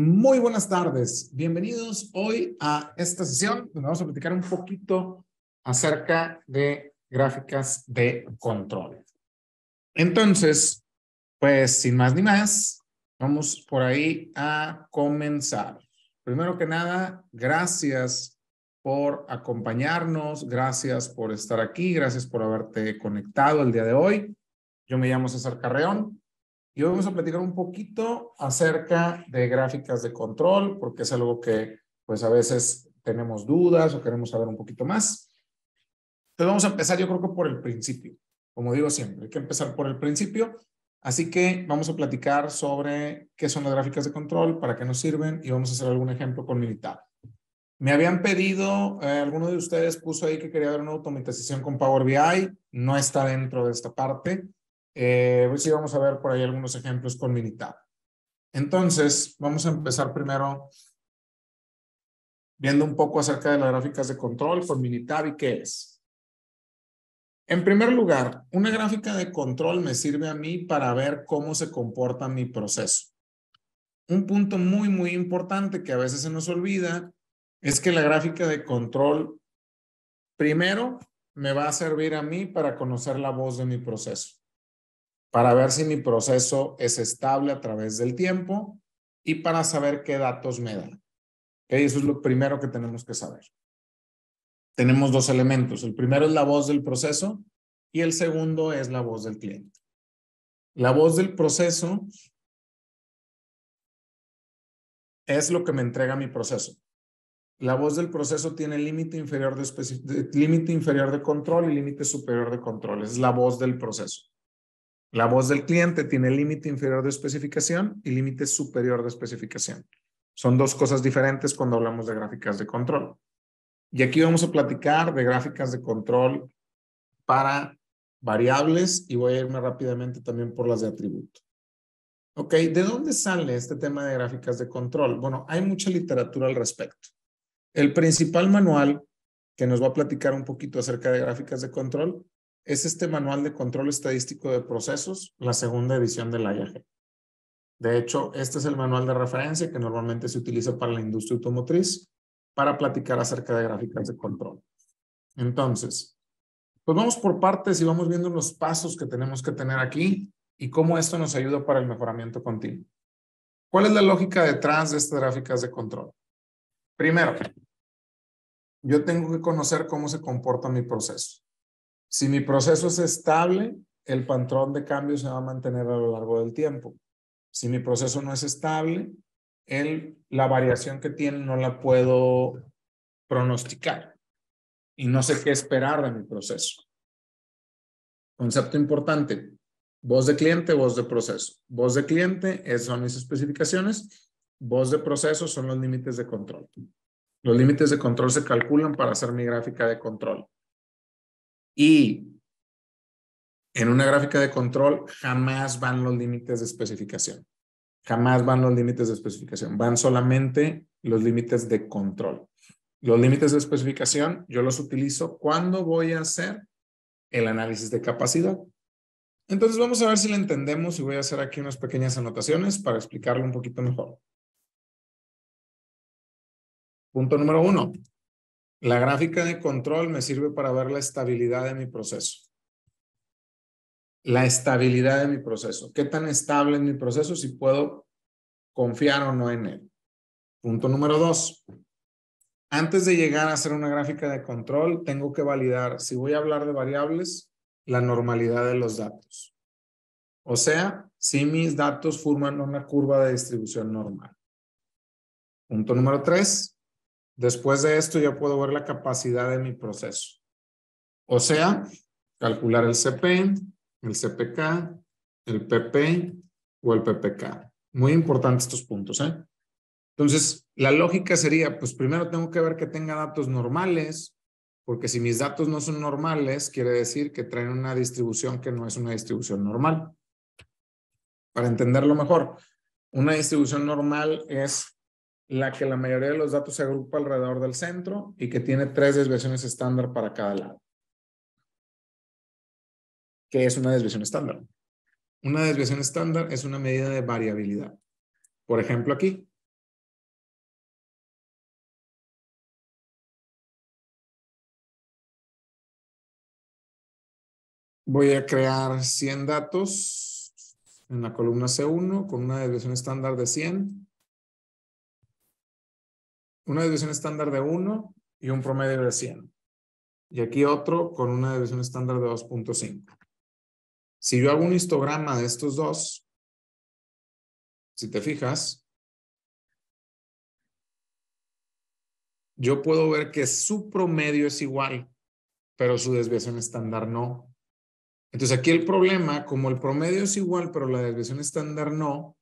Muy buenas tardes, bienvenidos hoy a esta sesión donde vamos a platicar un poquito acerca de gráficas de control. Entonces, pues sin más ni más, vamos por ahí a comenzar. Primero que nada, gracias por acompañarnos, gracias por estar aquí, gracias por haberte conectado el día de hoy. Yo me llamo César Carreón. Y hoy vamos a platicar un poquito acerca de gráficas de control, porque es algo que pues a veces tenemos dudas o queremos saber un poquito más. Entonces vamos a empezar yo creo que por el principio. Como digo siempre, hay que empezar por el principio. Así que vamos a platicar sobre qué son las gráficas de control, para qué nos sirven y vamos a hacer algún ejemplo con Minitab. Me habían pedido, alguno de ustedes puso ahí que quería ver una automatización con Power BI. No está dentro de esta parte. Pues sí, vamos a ver por ahí algunos ejemplos con Minitab. Entonces, vamos a empezar primero viendo un poco acerca de las gráficas de control con Minitab y qué es. En primer lugar, una gráfica de control me sirve a mí para ver cómo se comporta mi proceso. Un punto muy importante que a veces se nos olvida es que la gráfica de control primero me va a servir a mí para conocer la voz de mi proceso, para ver si mi proceso es estable a través del tiempo y para saber qué datos me da. ¿Okay? Eso es lo primero que tenemos que saber. Tenemos dos elementos. El primero es la voz del proceso y el segundo es la voz del cliente. La voz del proceso es lo que me entrega mi proceso. La voz del proceso tiene límite inferior de control y límite superior de control. Esa es la voz del proceso. La voz del cliente tiene límite inferior de especificación y límite superior de especificación. Son dos cosas diferentes cuando hablamos de gráficas de control. Y aquí vamos a platicar de gráficas de control para variables y voy a irme rápidamente también por las de atributo. Ok, ¿de dónde sale este tema de gráficas de control? Bueno, hay mucha literatura al respecto. El principal manual que nos va a platicar un poquito acerca de gráficas de control es este manual de control estadístico de procesos, la segunda edición del IAG. De hecho, este es el manual de referencia que normalmente se utiliza para la industria automotriz para platicar acerca de gráficas de control. Entonces, pues vamos por partes y vamos viendo los pasos que tenemos que tener aquí y cómo esto nos ayuda para el mejoramiento continuo. ¿Cuál es la lógica detrás de estas gráficas de control? Primero, yo tengo que conocer cómo se comporta mi proceso. Si mi proceso es estable, el patrón de cambio se va a mantener a lo largo del tiempo. Si mi proceso no es estable, la variación que tiene no la puedo pronosticar y no sé qué esperar de mi proceso. Concepto importante, voz de cliente, voz de proceso. Voz de cliente son mis especificaciones, voz de proceso son los límites de control. Los límites de control se calculan para hacer mi gráfica de control. Y en una gráfica de control jamás van los límites de especificación. Jamás van los límites de especificación. Van solamente los límites de control. Los límites de especificación yo los utilizo cuando voy a hacer el análisis de capacidad. Entonces vamos a ver si lo entendemos y voy a hacer aquí unas pequeñas anotaciones para explicarlo un poquito mejor. Punto número 1. La gráfica de control me sirve para ver la estabilidad de mi proceso. La estabilidad de mi proceso. ¿Qué tan estable es mi proceso? Si puedo confiar o no en él. Punto número 2. Antes de llegar a hacer una gráfica de control, tengo que validar, si voy a hablar de variables, la normalidad de los datos. O sea, si mis datos forman una curva de distribución normal. Punto número 3. Después de esto ya puedo ver la capacidad de mi proceso. O sea, calcular el CP, el CPK, el PP o el PPK. Muy importantes estos puntos, ¿eh? Entonces, la lógica sería, pues primero tengo que ver que tenga datos normales, porque si mis datos no son normales, quiere decir que traen una distribución que no es una distribución normal. Para entenderlo mejor, una distribución normal es la que la mayoría de los datos se agrupa alrededor del centro y que tiene 3 desviaciones estándar para cada lado. ¿Qué es una desviación estándar? Una desviación estándar es una medida de variabilidad. Por ejemplo, aquí, Voy a crear 100 datos en la columna C1 con una desviación estándar de 100. Una desviación estándar de 1 y un promedio de 100. Y aquí otro con una desviación estándar de 2.5. Si yo hago un histograma de estos dos, si te fijas, yo puedo ver que su promedio es igual, pero su desviación estándar no. Entonces aquí el problema, como el promedio es igual, pero la desviación estándar no,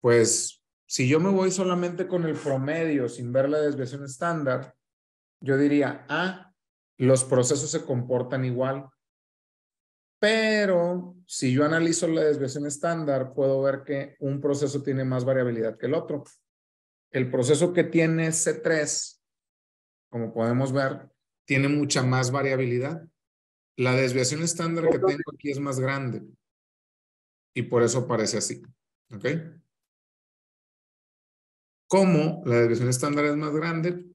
pues si yo me voy solamente con el promedio sin ver la desviación estándar, yo diría, los procesos se comportan igual. Pero si yo analizo la desviación estándar, puedo ver que un proceso tiene más variabilidad que el otro. El proceso que tiene C3, como podemos ver, tiene mucha más variabilidad. La desviación estándar que tengo aquí es más grande y por eso parece así. ¿Ok? Como la desviación estándar es más grande,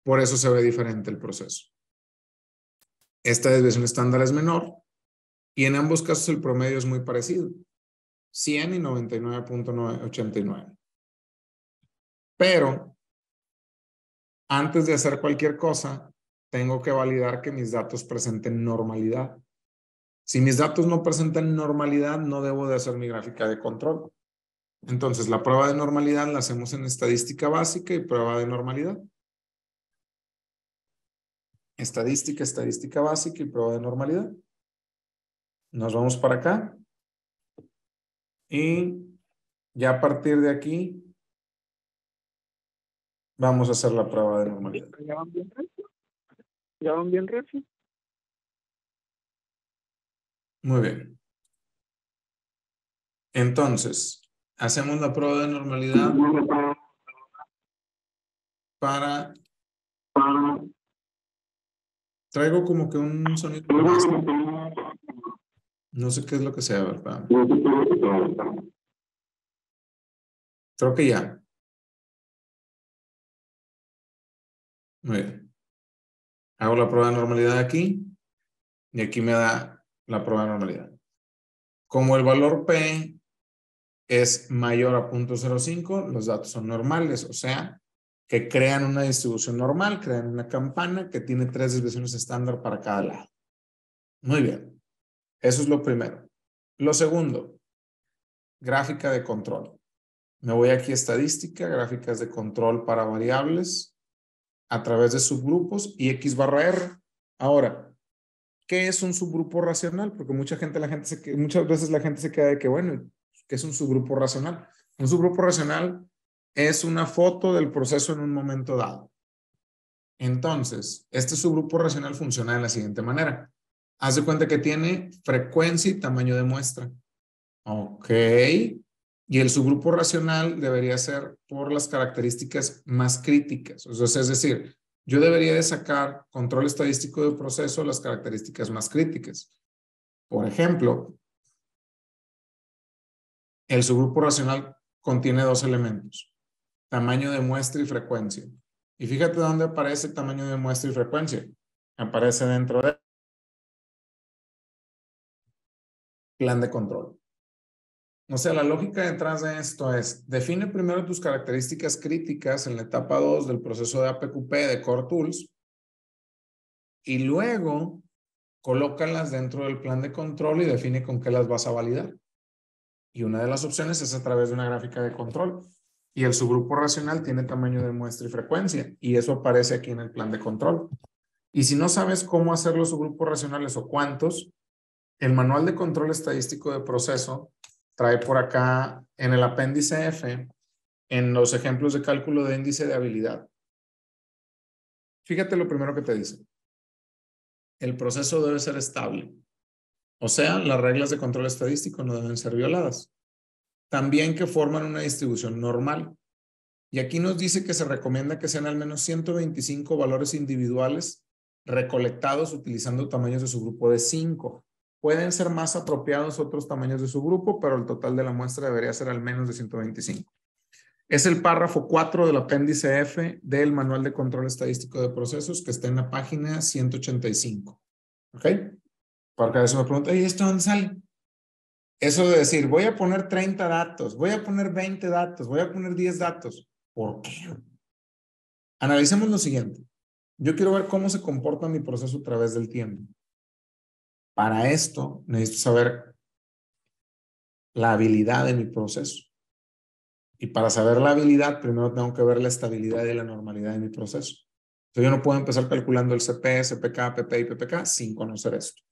por eso se ve diferente el proceso. Esta desviación estándar es menor y en ambos casos el promedio es muy parecido. 100 y 99.89. Pero antes de hacer cualquier cosa, tengo que validar que mis datos presenten normalidad. Si mis datos no presentan normalidad, no debo de hacer mi gráfica de control. Entonces, la prueba de normalidad la hacemos en estadística básica y prueba de normalidad. Estadística, estadística básica y prueba de normalidad. Nos vamos para acá. Y ya a partir de aquí, vamos a hacer la prueba de normalidad. ¿Ya van bien recio? ¿Ya van bien recio? Muy bien. Entonces, hacemos la prueba de normalidad para... Traigo como que un sonido de máscara. No sé qué es lo que sea, ¿verdad? Creo que ya. Muy bien. Hago la prueba de normalidad aquí y aquí me da la prueba de normalidad. Como el valor P es mayor a 0.05, los datos son normales, o sea, que crean una distribución normal, crean una campana que tiene 3 desviaciones estándar para cada lado. Muy bien. Eso es lo primero. Lo segundo, gráfica de control. Me voy aquí a estadística, gráficas de control para variables a través de subgrupos y X barra R. Ahora, ¿qué es un subgrupo racional? Porque muchas veces la gente se queda de que, bueno, ¿qué es un subgrupo racional? Un subgrupo racional es una foto del proceso en un momento dado. Entonces, este subgrupo racional funciona de la siguiente manera. Haz de cuenta que tiene frecuencia y tamaño de muestra. Ok. Y el subgrupo racional debería ser por las características más críticas. O sea, es decir, yo debería de sacar control estadístico del proceso las características más críticas. Por ejemplo, el subgrupo racional contiene 2 elementos, tamaño de muestra y frecuencia. Y fíjate dónde aparece tamaño de muestra y frecuencia. Aparece dentro del plan de control. O sea, la lógica detrás de esto es, define primero tus características críticas en la etapa 2 del proceso de APQP de Core Tools y luego colócalas dentro del plan de control y define con qué las vas a validar. Y una de las opciones es a través de una gráfica de control. Y el subgrupo racional tiene tamaño de muestra y frecuencia. Y eso aparece aquí en el plan de control. Y si no sabes cómo hacer los subgrupos racionales o cuántos, el manual de control estadístico de proceso trae por acá en el apéndice F, en los ejemplos de cálculo de índice de habilidad. Fíjate lo primero que te dice. El proceso debe ser estable. O sea, las reglas de control estadístico no deben ser violadas. También que forman una distribución normal. Y aquí nos dice que se recomienda que sean al menos 125 valores individuales recolectados utilizando tamaños de subgrupo de 5. Pueden ser más apropiados otros tamaños de subgrupo, pero el total de la muestra debería ser al menos de 125. Es el párrafo 4 del apéndice F del Manual de Control Estadístico de Procesos que está en la página 185. ¿Ok? Porque a veces me preguntan, ¿y esto dónde sale? Eso de decir, voy a poner 30 datos, voy a poner 20 datos, voy a poner 10 datos. ¿Por qué? Analicemos lo siguiente. Yo quiero ver cómo se comporta mi proceso a través del tiempo. Para esto, necesito saber la habilidad de mi proceso. Y para saber la habilidad, primero tengo que ver la estabilidad y la normalidad de mi proceso. Entonces, yo no puedo empezar calculando el CP, CPK, PP y PPK sin conocer esto.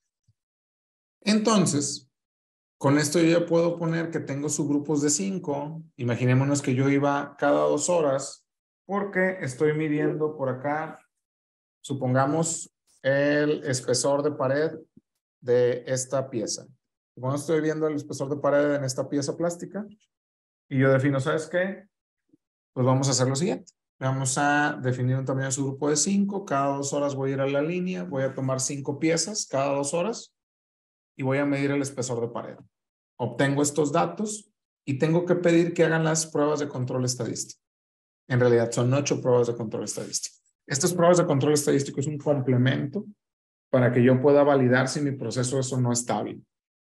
Entonces, con esto yo ya puedo poner que tengo subgrupos de 5. Imaginémonos que yo iba cada 2 horas porque estoy midiendo por acá, supongamos, el espesor de pared de esta pieza. Cuando estoy viendo el espesor de pared en esta pieza plástica y yo defino, ¿sabes qué? Pues vamos a hacer lo siguiente. Vamos a definir un tamaño de subgrupo de 5. Cada 2 horas voy a ir a la línea, voy a tomar 5 piezas cada 2 horas y voy a medir el espesor de pared. Obtengo estos datos y tengo que pedir que hagan las pruebas de control estadístico. En realidad son 8 pruebas de control estadístico. Estas pruebas de control estadístico es un complemento para que yo pueda validar si mi proceso es o no estable.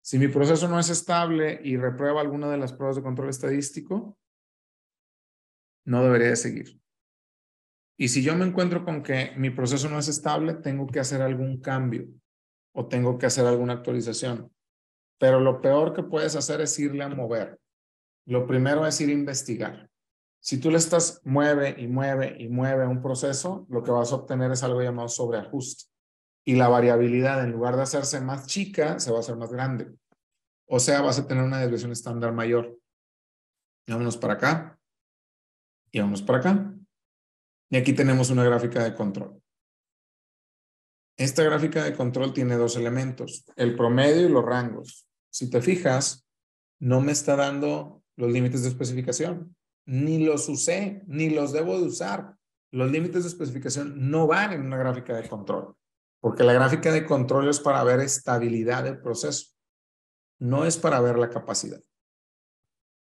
Si mi proceso no es estable y reprueba alguna de las pruebas de control estadístico, no debería de seguir. Y si yo me encuentro con que mi proceso no es estable, tengo que hacer algún cambio o tengo que hacer alguna actualización. Pero lo peor que puedes hacer es irle a mover. Lo primero es ir a investigar. Si tú le estás mueve y mueve y mueve a un proceso, lo que vas a obtener es algo llamado sobreajuste. Y la variabilidad, en lugar de hacerse más chica, se va a hacer más grande. O sea, vas a tener una desviación estándar mayor. Y vámonos para acá. Y vámonos para acá. Y aquí tenemos una gráfica de control. Esta gráfica de control tiene 2 elementos, el promedio y los rangos. Si te fijas, no me está dando los límites de especificación. Ni los usé, ni los debo de usar. Los límites de especificación no van en una gráfica de control, porque la gráfica de control es para ver estabilidad del proceso, no es para ver la capacidad.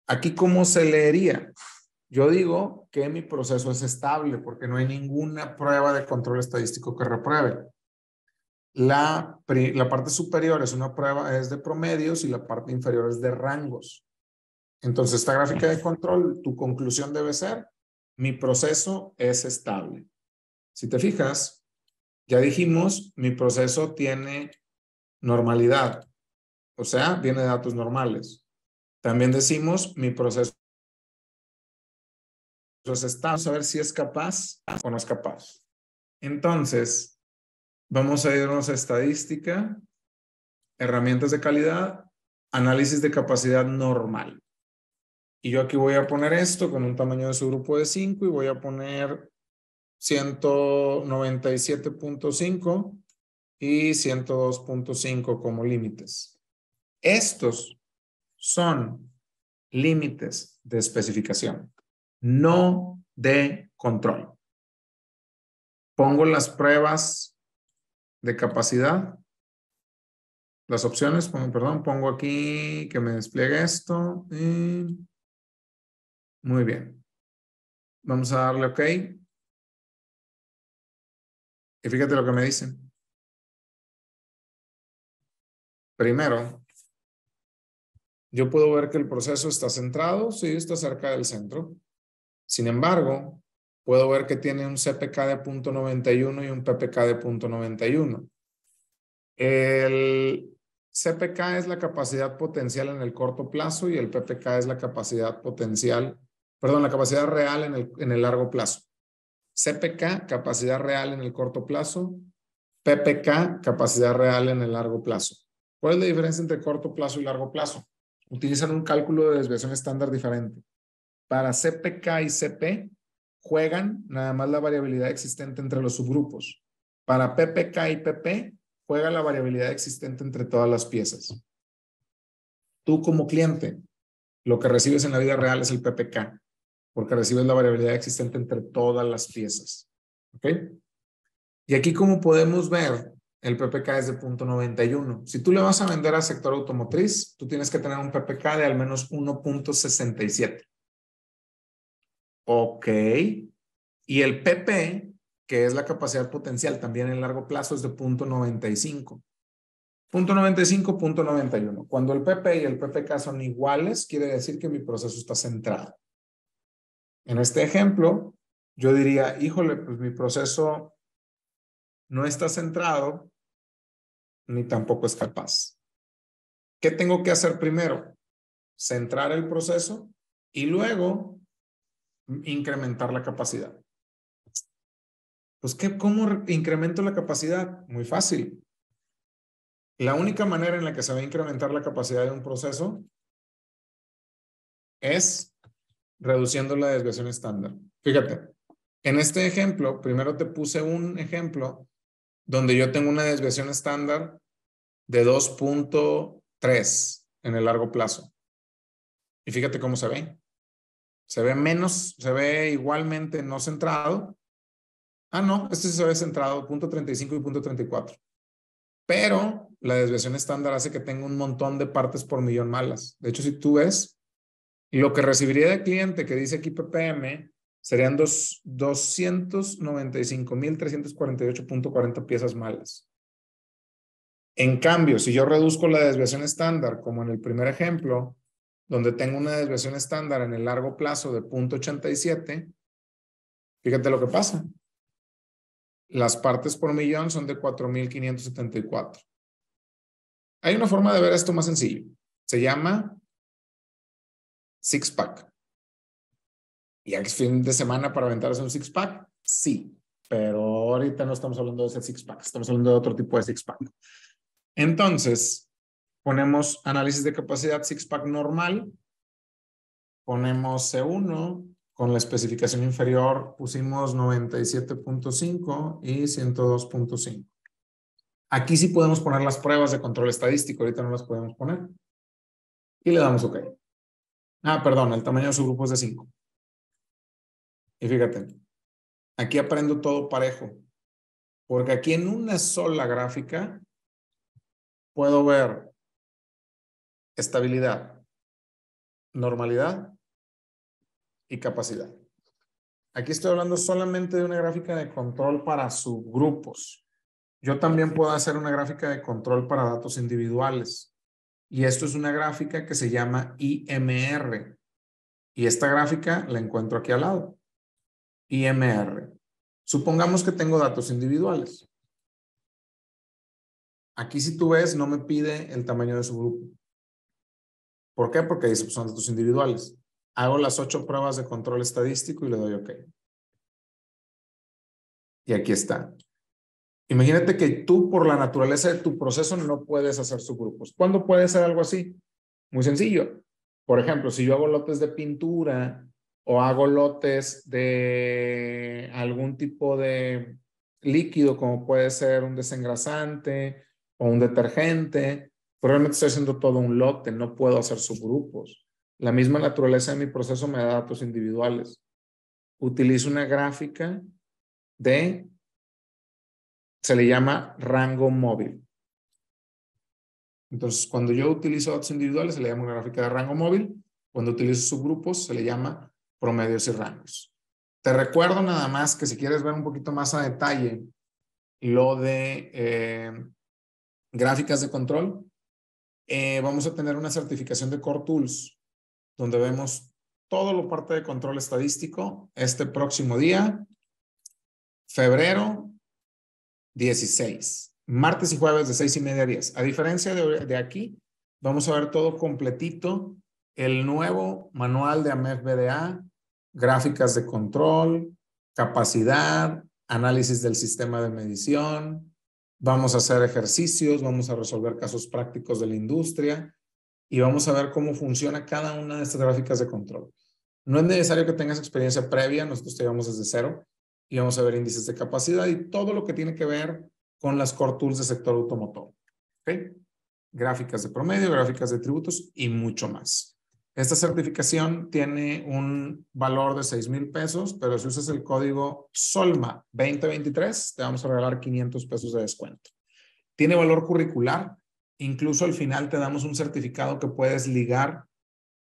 Aquí, ¿cómo se leería? Yo digo que mi proceso es estable porque no hay ninguna prueba de control estadístico que repruebe. La parte superior es una prueba, es de promedios y la parte inferior es de rangos. Entonces, esta gráfica de control, tu conclusión debe ser, mi proceso es estable. Si te fijas, ya dijimos, mi proceso tiene normalidad, o sea, viene de datos normales. También decimos, mi proceso es estable. Vamos a ver si es capaz o no es capaz. Entonces, vamos a irnos a estadística, herramientas de calidad, análisis de capacidad normal. Y yo aquí voy a poner esto con un tamaño de subgrupo de 5 y voy a poner 197.5 y 102.5 como límites. Estos son límites de especificación, no de control. Pongo las pruebas de capacidad, las opciones, pongo aquí que me despliegue esto. Y muy bien. Vamos a darle OK. Y fíjate lo que me dicen. Primero, yo puedo ver que el proceso está centrado, sí, está cerca del centro. Sin embargo, puedo ver que tiene un CPK de 0.91 y un PPK de 0.91. El CPK es la capacidad potencial en el corto plazo y el PPK es la capacidad potencial, perdón, la capacidad real en el largo plazo. CPK, capacidad real en el corto plazo. PPK, capacidad real en el largo plazo. ¿Cuál es la diferencia entre corto plazo y largo plazo? Utilizan un cálculo de desviación estándar diferente. Para CPK y CP, juegan nada más la variabilidad existente entre los subgrupos. Para PPK y PP, juega la variabilidad existente entre todas las piezas. Tú como cliente, lo que recibes en la vida real es el PPK, porque recibes la variabilidad existente entre todas las piezas. ¿Ok? Y aquí, como podemos ver, el PPK es de 0.91. Si tú le vas a vender al sector automotriz, tú tienes que tener un PPK de al menos 1.67. Ok. Y el PP, que es la capacidad potencial también en largo plazo, es de 0.95. Punto 95, punto 91. Cuando el PP y el PPK son iguales, quiere decir que mi proceso está centrado. En este ejemplo, yo diría, híjole, pues mi proceso no está centrado ni tampoco es capaz. ¿Qué tengo que hacer primero? Centrar el proceso y luego incrementar la capacidad. Pues, ¿cómo incremento la capacidad? Muy fácil. La única manera en la que se va a incrementar la capacidad de un proceso es reduciendo la desviación estándar. Fíjate, en este ejemplo, primero te puse un ejemplo donde yo tengo una desviación estándar de 2.3 en el largo plazo. Y fíjate cómo se ve. Se ve menos, se ve igualmente no centrado. Ah, no, este sí se ve centrado, 0.35 y 0.34. Pero la desviación estándar hace que tenga un montón de partes por millón malas. De hecho, si tú ves, lo que recibiría de cliente que dice aquí ppm serían 295.348.40 piezas malas. En cambio, si yo reduzco la desviación estándar, como en el primer ejemplo, donde tengo una desviación estándar en el largo plazo de 0.87, fíjate lo que pasa. Las partes por millón son de 4.574. Hay una forma de ver esto más sencillo. Se llama six-pack. ¿Y es fin de semana para aventarse un six-pack? Sí, pero ahorita no estamos hablando de ese six-pack, estamos hablando de otro tipo de six-pack. Entonces, ponemos análisis de capacidad six-pack normal, ponemos C1, con la especificación inferior pusimos 97.5 y 102.5. Aquí sí podemos poner las pruebas de control estadístico, ahorita no las podemos poner. Y le damos OK. Ah, perdón, el tamaño de su grupo es de 5. Y fíjate, aquí aprendo todo parejo, porque aquí en una sola gráfica puedo ver estabilidad, normalidad y capacidad. Aquí estoy hablando solamente de una gráfica de control para subgrupos. Yo también puedo hacer una gráfica de control para datos individuales. Y esto es una gráfica que se llama IMR. Y esta gráfica la encuentro aquí al lado. IMR. Supongamos que tengo datos individuales. Aquí si tú ves no me pide el tamaño de su grupo. ¿Por qué? Porque dice, pues, son datos individuales. Hago las 8 pruebas de control estadístico y le doy OK. Y aquí está. Imagínate que tú, por la naturaleza de tu proceso, no puedes hacer subgrupos. ¿Cuándo puede ser algo así? Muy sencillo. Por ejemplo, si yo hago lotes de pintura o hago lotes de algún tipo de líquido, como puede ser un desengrasante o un detergente, pues realmente estoy haciendo todo un lote, no puedo hacer subgrupos. La misma naturaleza de mi proceso me da datos individuales. Utilizo una gráfica se le llama rango móvil. Entonces, cuando yo utilizo datos individuales, se le llama una gráfica de rango móvil. Cuando utilizo subgrupos, se le llama promedios y rangos. Te recuerdo nada más que si quieres ver un poquito más a detalle lo de gráficas de control, vamos a tener una certificación de Core Tools, donde vemos todo lo parte de control estadístico este próximo día, febrero 16. Martes y jueves de 6:30 a 10. A diferencia de aquí, vamos a ver todo completito. El nuevo manual de AMEF BDA, gráficas de control, capacidad, análisis del sistema de medición. Vamos a hacer ejercicios, vamos a resolver casos prácticos de la industria y vamos a ver cómo funciona cada una de estas gráficas de control. No es necesario que tengas experiencia previa, nosotros te llevamos desde cero y vamos a ver índices de capacidad y todo lo que tiene que ver con las core tools del sector automotor. ¿Okay? Gráficas de promedio, gráficas de tributos y mucho más. Esta certificación tiene un valor de 6,000 pesos, pero si usas el código SOLMA 2023, te vamos a regalar 500 pesos de descuento. Tiene valor curricular. Incluso al final te damos un certificado que puedes ligar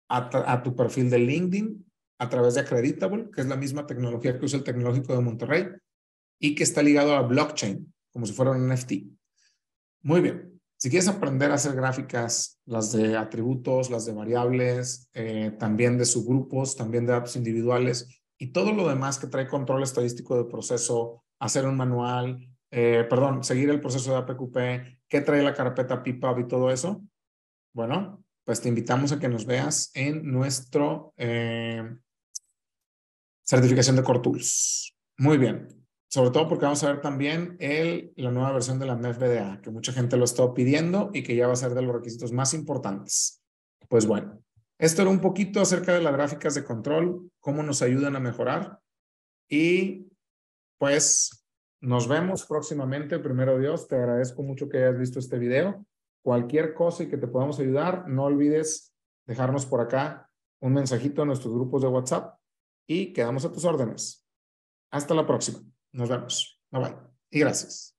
a tu perfil de LinkedIn a través de Accreditable, que es la misma tecnología que usa el Tecnológico de Monterrey y que está ligado a blockchain, como si fuera un NFT. Muy bien. Si quieres aprender a hacer gráficas, las de atributos, las de variables, también de subgrupos, también de datos individuales y todo lo demás que trae control estadístico de proceso, hacer un manual, seguir el proceso de APQP, qué trae la carpeta PIPAB y todo eso, bueno, pues te invitamos a que nos veas en nuestro certificación de Core Tools. Muy bien. Sobre todo porque vamos a ver también la nueva versión de la MEF-BDA, que mucha gente lo está pidiendo y que ya va a ser de los requisitos más importantes. Pues bueno, esto era un poquito acerca de las gráficas de control, cómo nos ayudan a mejorar y pues nos vemos próximamente, primero Dios. Te agradezco mucho que hayas visto este video. Cualquier cosa y que te podamos ayudar, no olvides dejarnos por acá un mensajito en nuestros grupos de WhatsApp y quedamos a tus órdenes. Hasta la próxima. Nos vemos. Bye bye. Y gracias.